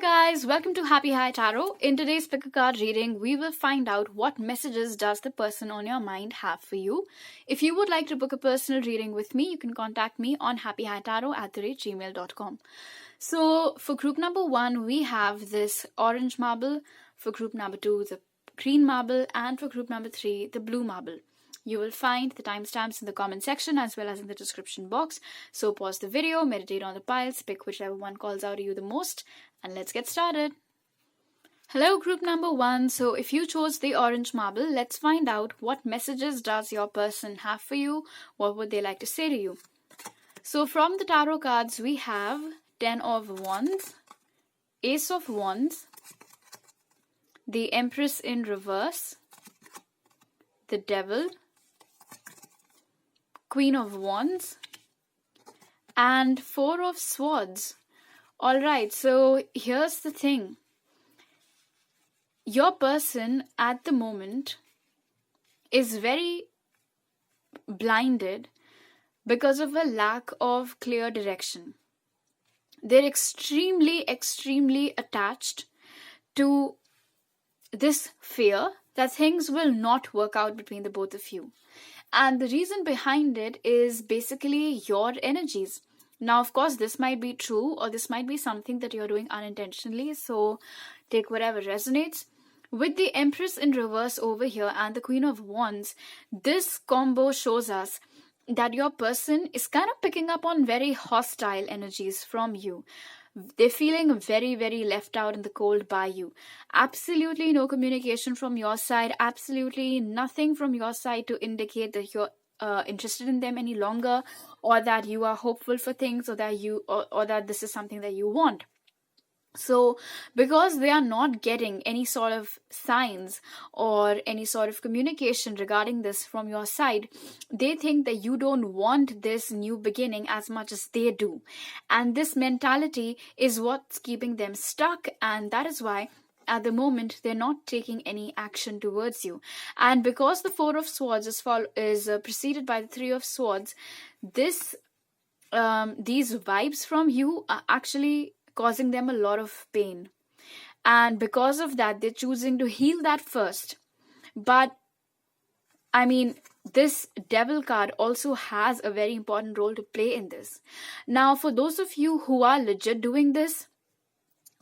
guys, welcome to Happy High Tarot. In today's pick a card reading, we will find out what messages does the person on your mind have for you. If you would like to book a personal reading with me, you can contact me on happyhightarot@gmail.com. So for group number 1, we have this orange marble. For group number 2, the green marble, and for group number 3, the blue marble. You will find the timestamps in the comment section as well as in the description box. So pause the video, meditate on the piles, pick whichever one calls out to you the most, and let's get started. Hello group number 1. So if you chose the orange marble, let's find out what messages does your person have for you. What would they like to say to you? So from the tarot cards, we have 10 of Wands, Ace of Wands, the Empress in reverse, the Devil, Queen of Wands, and 4 of Swords. Alright, so here's the thing. Your person at the moment is very blinded because of a lack of clear direction. They're extremely attached to this fear that things will not work out between the both of you. And the reason behind it is basically your energies. Now, of course, this might be true or this might be something that you're doing unintentionally. So take whatever resonates. With the Empress in reverse over here and the Queen of Wands, this combo shows us that your person is kind of picking up on very hostile energies from you. They're feeling very left out in the cold by you. Absolutely no communication from your side. Absolutely nothing from your side to indicate that you're interested in them any longer, or that you are hopeful for things, or that or that this is something that you want. So because they are not getting any sort of signs or any sort of communication regarding this from your side, they think that you don't want this new beginning as much as they do. And this mentality is what's keeping them stuck, and that is why at the moment they're not taking any action towards you. And because the 4 of Swords is preceded by the 3 of Swords, these vibes from you are actually causing them a lot of pain, and because of that they're choosing to heal that first. But I mean, this Devil card also has a very important role to play in this. Now for those of you who are legit doing this,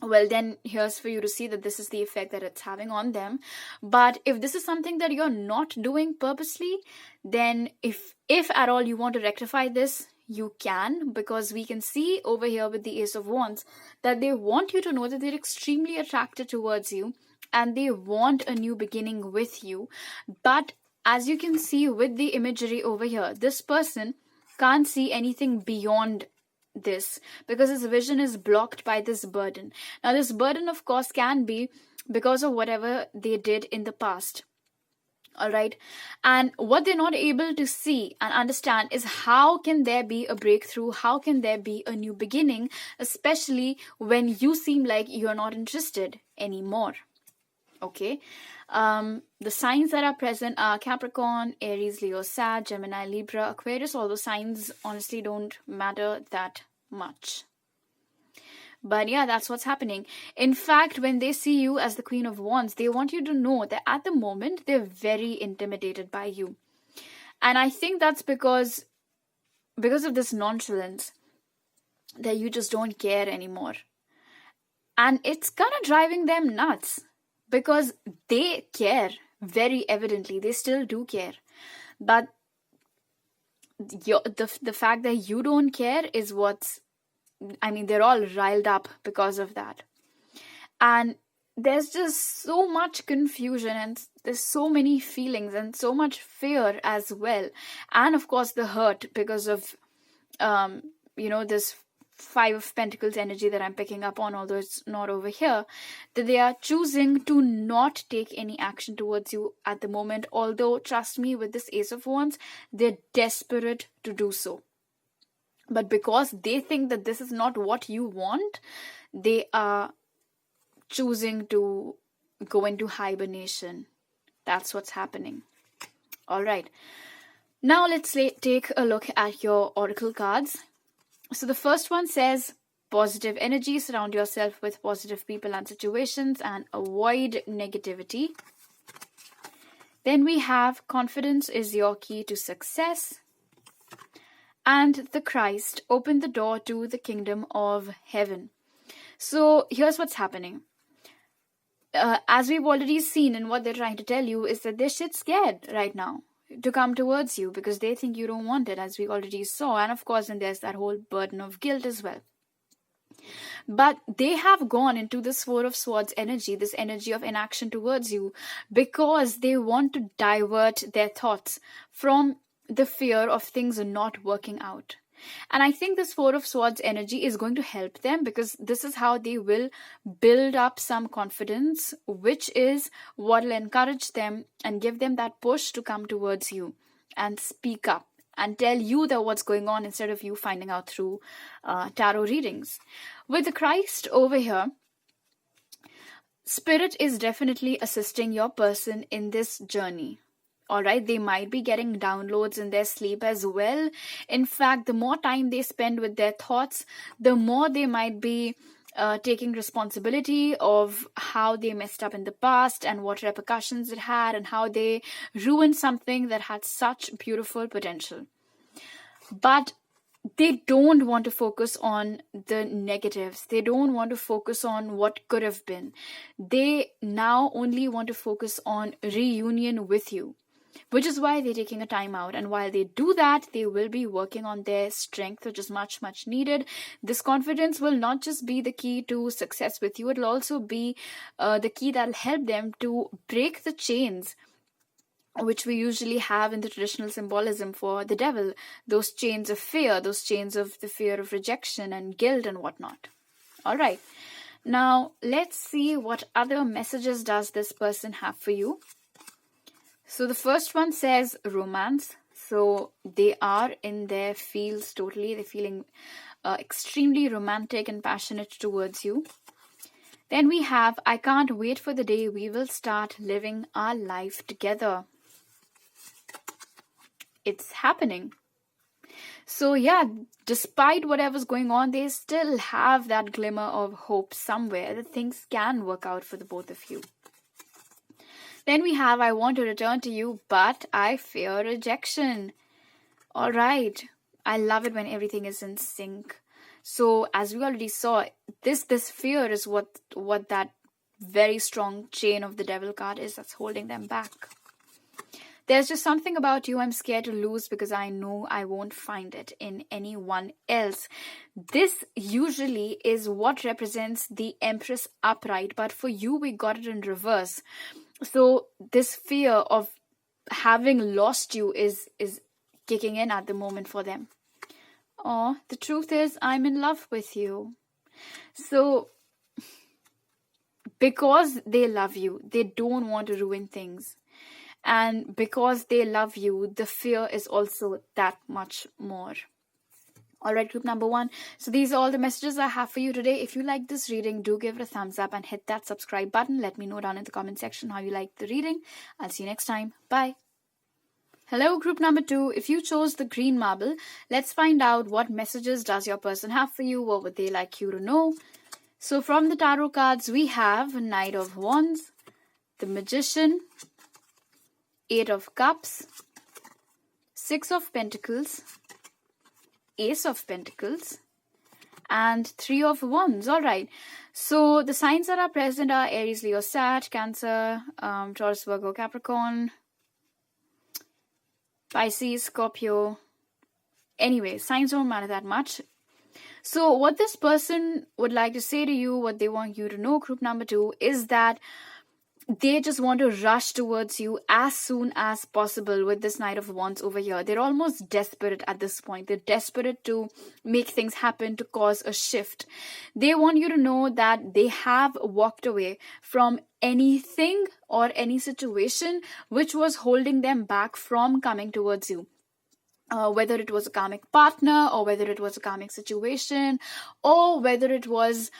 well then here's for you to see that this is the effect that it's having on them. But if this is something that you're not doing purposely, then if at all you want to rectify this, you can, because we can see over here with the Ace of Wands that they want you to know that they're extremely attracted towards you and they want a new beginning with you. But as you can see with the imagery over here, this person can't see anything beyond this because his vision is blocked by this burden. Now this burden of course can be because of whatever they did in the past. Alright, and what they're not able to see and understand is how can there be a breakthrough, how can there be a new beginning, especially when you seem like you're not interested anymore. Okay, the signs that are present are Capricorn, Aries, Leo, Sag, Gemini, Libra, Aquarius. All those signs honestly don't matter that much. But yeah, that's what's happening. In fact, when they see you as the Queen of Wands, they want you to know that at the moment, they're very intimidated by you. And I think that's because of this nonchalance, that you just don't care anymore. And it's kind of driving them nuts because they care very evidently. They still do care. But the fact that you don't care is they're all riled up because of that. And there's just so much confusion and there's so many feelings and so much fear as well. And of course the hurt because of, this 5 of Pentacles energy that I'm picking up on, although it's not over here, that they are choosing to not take any action towards you at the moment. Although, trust me, with this Ace of Wands, they're desperate to do so. But because they think that this is not what you want, they are choosing to go into hibernation. That's what's happening. All right. Now let's take a look at your oracle cards. So the first one says positive energy. Surround yourself with positive people and situations and avoid negativity. Then we have confidence is your key to success. And the Christ opened the door to the kingdom of heaven. So here's what's happening. As we've already seen, and what they're trying to tell you is that they're shit scared right now to come towards you because they think you don't want it, as we already saw. And of course, then there's that whole burden of guilt as well. But they have gone into this Four of Swords energy, this energy of inaction towards you, because they want to divert their thoughts from the fear of things not working out. And I think this Four of Swords energy is going to help them, because this is how they will build up some confidence, which is what will encourage them and give them that push to come towards you and speak up and tell you that what's going on, instead of you finding out through tarot readings. With the Christ over here, Spirit is definitely assisting your person in this journey. Alright, they might be getting downloads in their sleep as well. In fact, the more time they spend with their thoughts, the more they might be taking responsibility of how they messed up in the past and what repercussions it had and how they ruined something that had such beautiful potential. But they don't want to focus on the negatives. They don't want to focus on what could have been. They now only want to focus on reunion with you, which is why they're taking a time out. And while they do that, they will be working on their strength, which is much, much needed. This confidence will not just be the key to success with you. It'll also be the key that'll help them to break the chains, which we usually have in the traditional symbolism for the devil. Those chains of fear, those chains of the fear of rejection and guilt and whatnot. All right. Now, let's see what other messages does this person have for you. So the first one says romance. So they are in their feels totally. They're feeling extremely romantic and passionate towards you. Then we have, I can't wait for the day we will start living our life together. It's happening. So yeah, despite whatever's going on, they still have that glimmer of hope somewhere that things can work out for the both of you. Then we have, I want to return to you, but I fear rejection. All right. I love it when everything is in sync. So as we already saw, this fear is what that very strong chain of the devil card is that's holding them back. There's just something about you I'm scared to lose because I know I won't find it in anyone else. This usually is what represents the Empress upright, but for you, we got it in reverse. So this fear of having lost you is kicking in at the moment for them. Oh, the truth is I'm in love with you. So because they love you, they don't want to ruin things. And because they love you, the fear is also that much more. All right, group number 1. So these are all the messages I have for you today. If you like this reading, do give it a thumbs up and hit that subscribe button. Let me know down in the comment section how you like the reading. I'll see you next time. Bye. Hello, group number 2. If you chose the green marble, let's find out what messages does your person have for you. What would they like you to know? So from the tarot cards, we have Knight of Wands, the Magician, 8 of Cups, 6 of Pentacles, Ace of Pentacles, and 3 of Wands. All right. So the signs that are present are Aries, Leo, Sag, Cancer, Taurus, Virgo, Capricorn, Pisces, Scorpio. Anyway, signs don't matter that much. So what this person would like to say to you, what they want you to know, group number 2, is that they just want to rush towards you as soon as possible with this Knight of Wands over here. They're almost desperate at this point. They're desperate to make things happen, to cause a shift. They want you to know that they have walked away from anything or any situation which was holding them back from coming towards you. Whether it was a karmic partner, or whether it was a karmic situation, or whether it was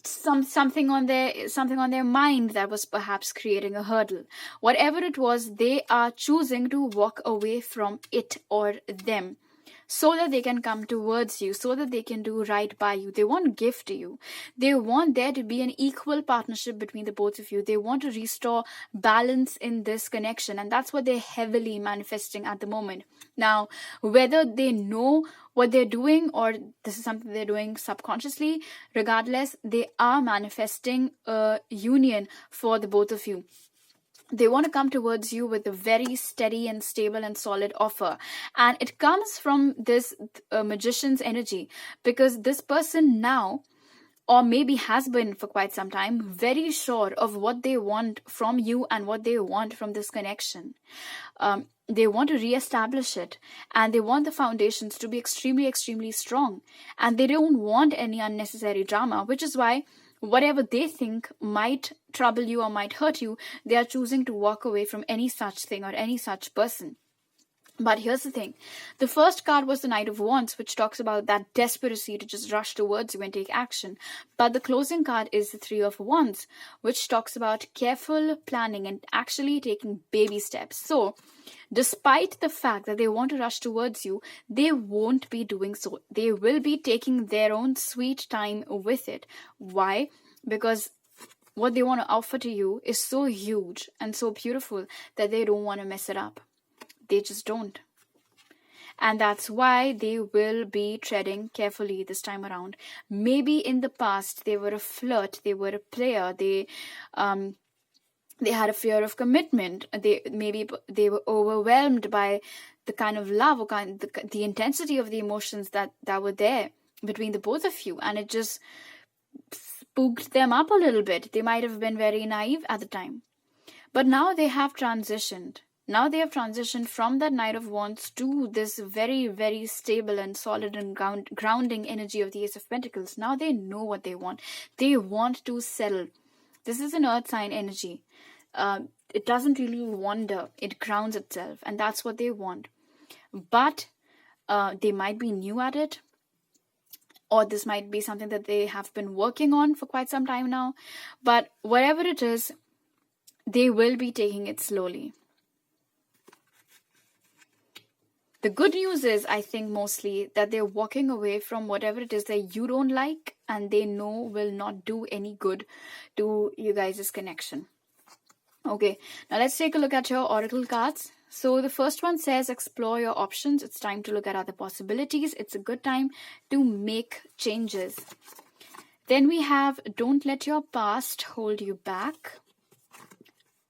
something on their mind that was perhaps creating a hurdle. Whatever it was, they are choosing to walk away from it or them. so that they can come towards you, so that they can do right by you. They want gift to you. They want there to be an equal partnership between the both of you. They want to restore balance in this connection, and that's what they're heavily manifesting at the moment. Now, whether they know what they're doing or this is something they're doing subconsciously, regardless, they are manifesting a union for the both of you. They want to come towards you with a very steady and stable and solid offer. And it comes from this magician's energy, because this person now, or maybe has been for quite some time, very sure of what they want from you and what they want from this connection. They want to reestablish it, and they want the foundations to be extremely, extremely strong. And they don't want any unnecessary drama, which is why whatever they think might trouble you or might hurt you, they are choosing to walk away from any such thing or any such person. But here's the thing. The first card was the Knight of Wands, which talks about that desperacy to just rush towards you and take action. But the closing card is the Three of Wands, which talks about careful planning and actually taking baby steps. So, despite the fact that they want to rush towards you, they won't be doing so. They will be taking their own sweet time with it. Why? Because what they want to offer to you is so huge and so beautiful that they don't want to mess it up. They just don't. And that's why they will be treading carefully this time around. Maybe in the past they were a flirt, they were a player, they had a fear of commitment. Maybe they were overwhelmed by the kind of love or the intensity of the emotions that were there between the both of you, and it just spooked them up a little bit. They might have been very naive at the time, but now they have transitioned. Now they have transitioned from that Knight of Wands to this very, very stable and solid and grounding energy of the Ace of Pentacles. Now they know what they want. They want to settle. This is an earth sign energy. It doesn't really wander. It grounds itself. And that's what they want. But they might be new at it. Or this might be something that they have been working on for quite some time now. But whatever it is, they will be taking it slowly. The good news is, I think, mostly that they're walking away from whatever it is that you don't like and they know will not do any good to you guys' connection. Okay, now let's take a look at your oracle cards. So the first one says, explore your options. It's time to look at other possibilities. It's a good time to make changes. Then we have, don't let your past hold you back.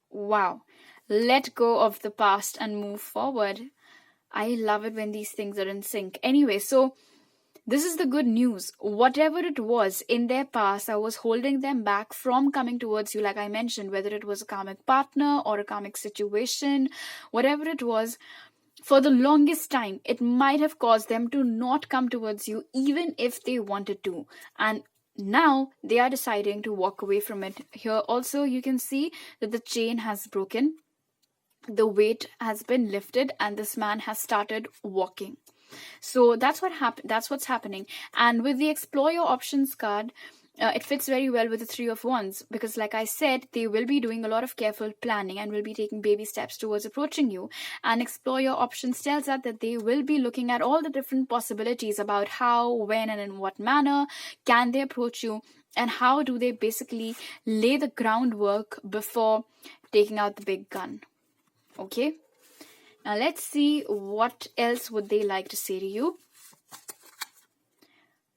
Wow, let go of the past and move forward. I love it when these things are in sync. Anyway, so this is the good news. Whatever it was in their past that was holding them back from coming towards you, like I mentioned, whether it was a karmic partner or a karmic situation, whatever it was, for the longest time, it might have caused them to not come towards you even if they wanted to. And now they are deciding to walk away from it. Here also you can see that the chain has broken. The weight has been lifted and this man has started walking. So that's what happened. That's what's happening. And with the explore your options card, it fits very well with the Three of Wands, because like I said, they will be doing a lot of careful planning and will be taking baby steps towards approaching you. And explore your options tells us that they will be looking at all the different possibilities about how, when, and in what manner can they approach you, and how do they basically lay the groundwork before taking out the big gun. Okay, now let's see what else would they like to say to you.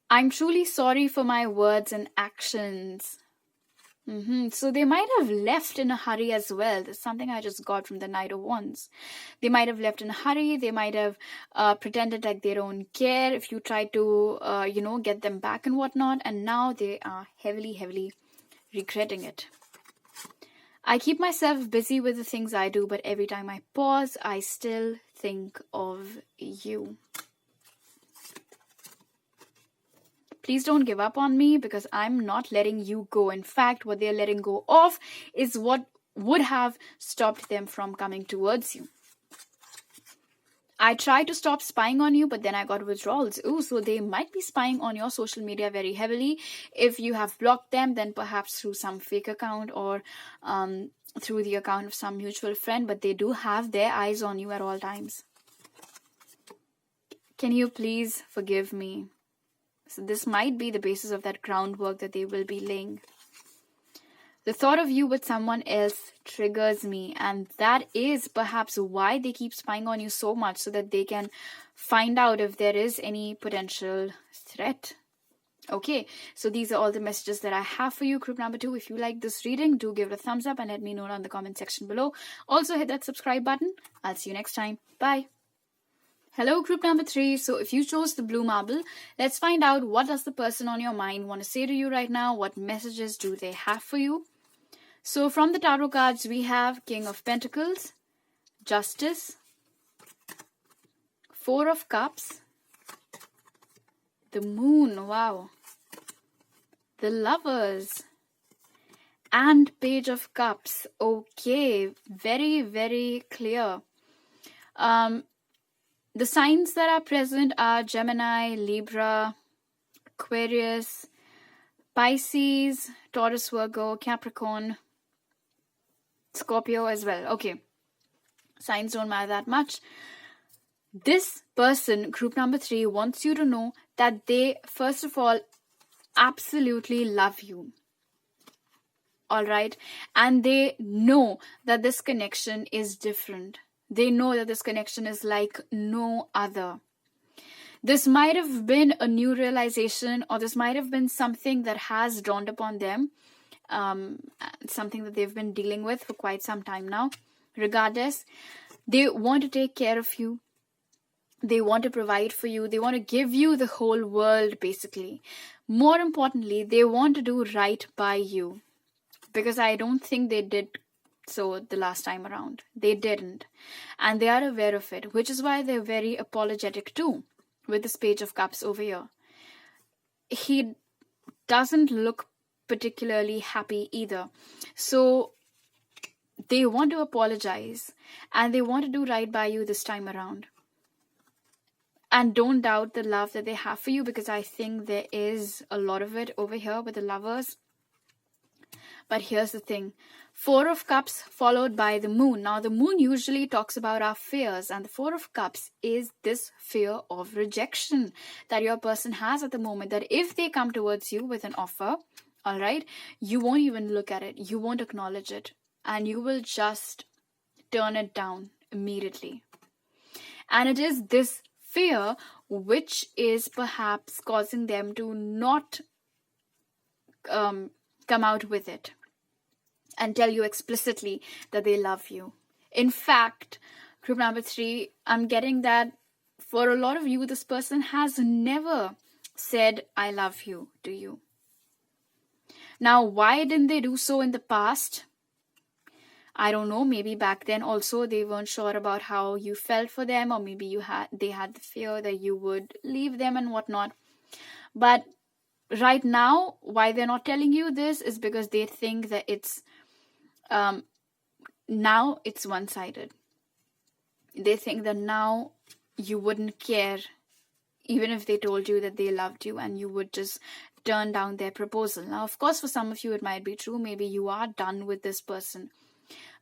I'm truly sorry for my words and actions. So they might have left in a hurry as well. That's something I just got from the Knight of Wands. They might have left in a hurry. They might have pretended like they don't care if you try to, get them back and whatnot. And now they are heavily, heavily regretting it. I keep myself busy with the things I do, but every time I pause, I still think of you. Please don't give up on me, because I'm not letting you go. In fact, what they're letting go of is what would have stopped them from coming towards you. I tried to stop spying on you, but then I got withdrawals. So they might be spying on your social media very heavily. If you have blocked them, then perhaps through some fake account or through the account of some mutual friend. But they do have their eyes on you at all times. Can you please forgive me? So this might be the basis of that groundwork that they will be laying. The thought of you with someone else triggers me, and that is perhaps why they keep spying on you so much, so that they can find out if there is any potential threat. Okay, so these are all the messages that I have for you, group number 2. If you like this reading, do give it a thumbs up and let me know down in the comment section below. Also hit that subscribe button. I'll see you next time. Bye. Hello, group number 3. So if you chose the blue marble, let's find out what does the person on your mind want to say to you right now. What messages do they have for you? So from the tarot cards, we have King of Pentacles, Justice, Four of Cups, the Moon, wow, the Lovers, and Page of Cups. Okay, very, very clear. The signs that are present are Gemini, Libra, Aquarius, Pisces, Taurus, Virgo, Capricorn, Scorpio as well. Okay, signs don't matter that much. This person, group number 3, wants you to know that they, first of all, absolutely love you. Alright? And they know that this connection is different. They know that this connection is like no other. This might have been a new realization, or this might have been something that has dawned upon them. Something that they've been dealing with for quite some time now. Regardless, they want to take care of you. They want to provide for you. They want to give you the whole world, basically. More importantly, they want to do right by you. Because I don't think they did so the last time around. They didn't. And they are aware of it, which is why they're very apologetic too, with this Page of Cups over here. He doesn't look particularly happy either. So they want to apologize, and they want to do right by you this time around. And don't doubt the love that they have for you, because I think there is a lot of it over here with the Lovers. But here's the thing. Four of Cups followed by the Moon. Now, the Moon usually talks about our fears. And the Four of Cups is this fear of rejection that your person has at the moment. That if they come towards you with an offer, all right, you won't even look at it. You won't acknowledge it. And you will just turn it down immediately. And it is this fear which is perhaps causing them to not come out with it and tell you explicitly that they love you. In fact, group number 3, I'm getting that for a lot of you, this person has never said, I love you to you. Now, why didn't they do so in the past? I don't know. Maybe back then also they weren't sure about how you felt for them, or maybe they had the fear that you would leave them and whatnot. But right now, why they're not telling you this is because they think that it's now it's one-sided. They think that now you wouldn't care even if they told you that they loved you, and you would just turn down their proposal. Now, of course, for some of you it might be true. Maybe you are done with this person.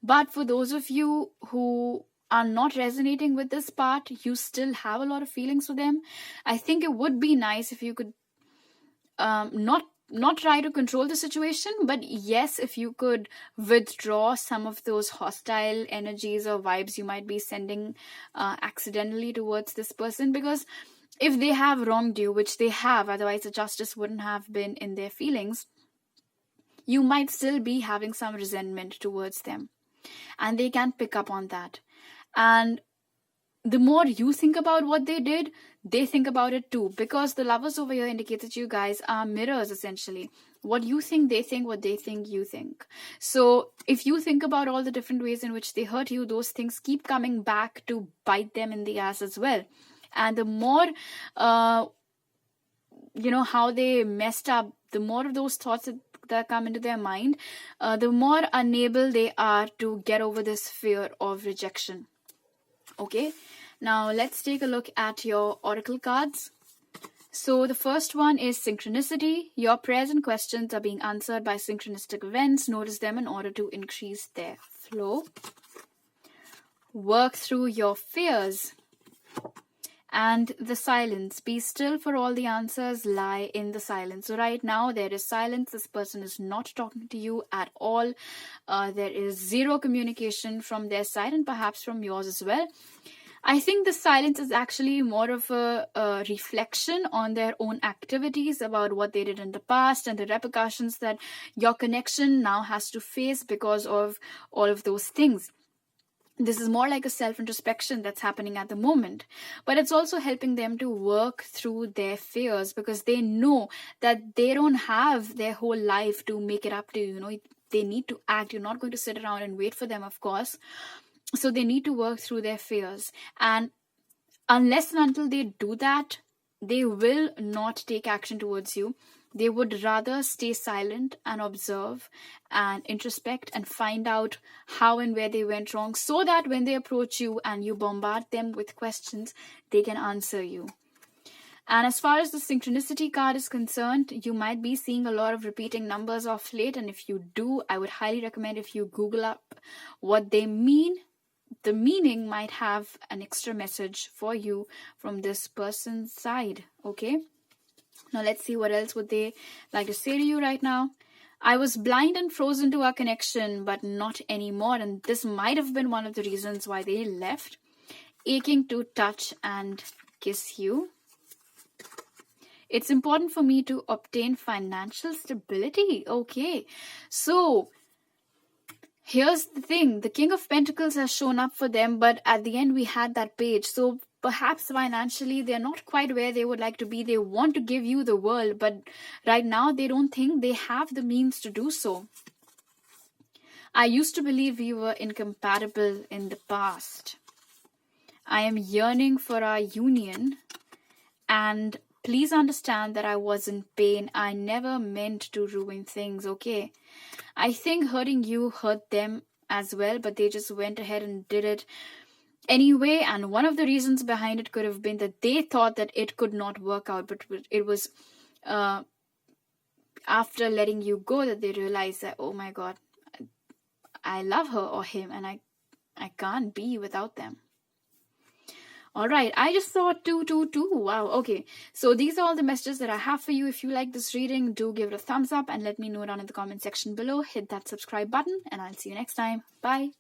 But for those of you who are not resonating with this part, you still have a lot of feelings for them. I think it would be nice if you could not try to control the situation, but yes, if you could withdraw some of those hostile energies or vibes you might be sending accidentally towards this person. Because if they have wronged you, which they have, otherwise the justice wouldn't have been in their feelings, you might still be having some resentment towards them. And they can pick up on that. And the more you think about what they did, they think about it too. Because the Lovers over here indicates that you guys are mirrors, essentially. What you think, they think. What they think, you think. So if you think about all the different ways in which they hurt you, those things keep coming back to bite them in the ass as well. And the more, how they messed up, the more of those thoughts that come into their mind, the more unable they are to get over this fear of rejection. Okay, now let's take a look at your oracle cards. So the first one is synchronicity. Your prayers and questions are being answered by synchronistic events. Notice them in order to increase their flow. Work through your fears. And the silence. Be still, for all the answers lie in the silence. So right now there is silence. This person is not talking to you at all. There is zero communication from their side and perhaps from yours as well. I think the silence is actually more of a reflection on their own activities, about what they did in the past and the repercussions that your connection now has to face because of all of those things. This is more like a self-introspection that's happening at the moment. But it's also helping them to work through their fears, because they know that they don't have their whole life to make it up to you. You know, they need to act. You're not going to sit around and wait for them, of course. So they need to work through their fears. And unless and until they do that, they will not take action towards you. They would rather stay silent and observe and introspect and find out how and where they went wrong, so that when they approach you and you bombard them with questions, they can answer you. And as far as the synchronicity card is concerned, you might be seeing a lot of repeating numbers of late. And if you do, I would highly recommend if you Google up what they mean. The meaning might have an extra message for you from this person's side. Okay. Now let's see what else would they like to say to you right now. I was blind and frozen to our connection, but not anymore. And this might have been one of the reasons why they left. Aching to touch and kiss you. It's important for me to obtain financial stability. Okay. So here's the thing. The King of Pentacles has shown up for them, but at the end we had that page. So perhaps financially they're not quite where they would like to be. They want to give you the world, but right now they don't think they have the means to do so. I used to believe we were incompatible in the past. I am yearning for our union, and please understand that I was in pain. I never meant to ruin things, okay? I think hurting you hurt them as well, but they just went ahead and did it anyway. And one of the reasons behind it could have been that they thought that it could not work out, but it was after letting you go that they realized that, oh my God, I love her or him, and I can't be without them. All right, I just saw 222. Wow, okay. So these are all the messages that I have for you. If you like this reading, do give it a thumbs up and let me know down in the comment section below. Hit that subscribe button, and I'll see you next time. Bye.